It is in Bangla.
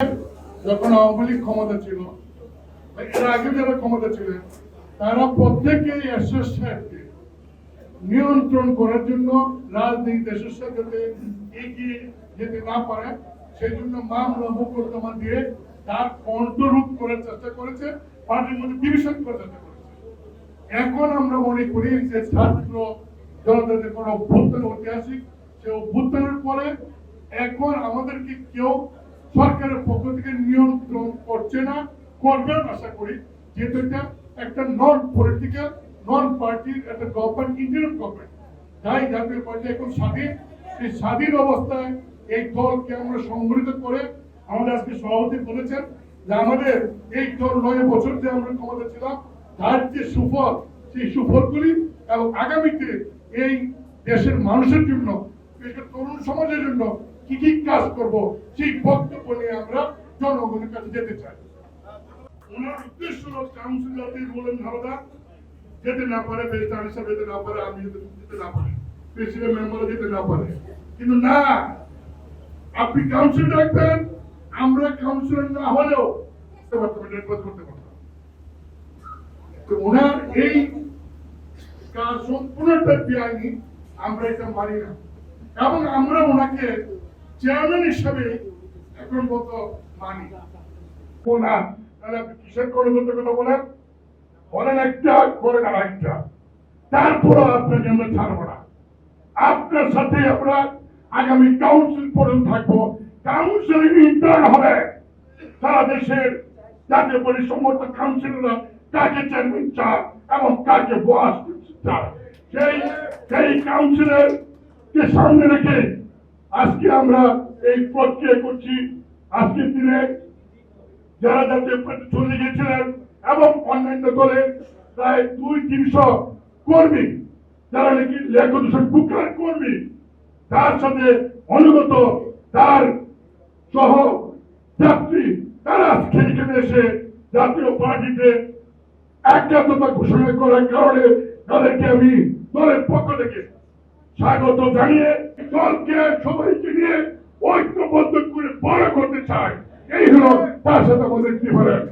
যখন আওয়ামী লীগ ক্ষমতা ছিল, এর আগে যারা ক্ষমতা ছিলেন তারা প্রত্যেকেই এরশাদ সাহেবকে নিয়ন্ত্রণ করার জন্য রাজনীতি দেশের সাথে এগিয়ে যেতে না পারে সেই জন্য মামলা মোকদ্দমা দিয়ে তার কন্ট্রোল করার চেষ্টা করেছে, পার্টির মধ্যে ডিভিশন করার চেষ্টা করেছে। এখন আমরা মনে করি যে ছাত্র জনতাদের কোনো অভ্যুত্থান ঐতিহাসিক, সে অভ্যুত্থানের পরে এখন আমাদেরকে কেউ সরকারের পক্ষ থেকে নিয়ন্ত্রণ করছে না, করবেন আশা করি, যেহেতু এটা একটা নন পলিটিক্যাল নন পার্টির একটা গভর্নমেন্ট, ইন্টারিম গভর্নমেন্ট। তাই জাতীয় পার্টি এখন স্বাধীন। এই স্বাধীন অবস্থায় এই দলকে আমরা সংগঠিত করে আমাদের আজকে সভাপতি বলেছেন যে আমাদের এই দল 9 বছর যে আমরা ক্ষমতা ছিলাম তার যে সুফল, সেই সুফলগুলি এবং আগামীতে এই দেশের মানুষের জন্য, তরুণ সমাজের জন্য কি কি কাজ করব সেই বক্তব্য নিয়ে আমরা জনগণের কাছে যেতে চাই। ওনার উদ্দেশ্য হল কাউন্সিলরদের বলেন ধারণা যেতে না পারে, বেস্টার হিসাবে যেতে না পারে, আমি যেতে না পারি, প্রেসিডেন্ট মেম্বার যেতে না পারে, কিন্তু না, আপনি কাউন্সিল রাখবেন, আমরা কাউন্সিলর না হলেও করতে পারতাম। তো ওনার এই কাজ সম্পূর্ণটা বেআইনি, আমরা এটা মানি না এবং আমরা ওনাকে চেয়ারম্যান হিসাবে এখন মতো মানি না। তাহলে আপনি কিসের গণতন্ত্রের কথা বলেন? বলেন একটা, করেন আরেকটা, তারপরও আপনাকে আমরা ছাড়বো না। আপনার সাথে আমরা আগামী কাউন্সিল পর্যন্ত থাকবো। কাউন্সিলিং ইন্টার্ন হবে সারা দেশের জাতীয় পার্টির সমস্ত কাউন্সিলররা কাকে চেয়ারম্যান চায় এবং কাকে বস চায়, সেই কাউন্সিলের কে সামনে রেখে আজকে আমরা এই প্রক্রিয়া করছি। আজকের দিনে যারা জাতীয় পার্টি চলে গিয়েছিলেন এবং অন্যান্য দলের প্রায় 200-300 কর্মী যারা নাকি লেখক বুকার কর্মী, তার সাথে অনুগত তার সহ যাত্রী, তারা আজকে এখানে এসে জাতীয় পার্টিতে একাত্মতা ঘোষণা করার কারণে তাদেরকে আমি দলের পক্ষ থেকে স্বাগত জানিয়ে দলকে সবাইকে নিয়ে ঐক্যবদ্ধ করে বড় করতে চাই। এই হলো তার সাথে আমাদের ডিফারেন্স।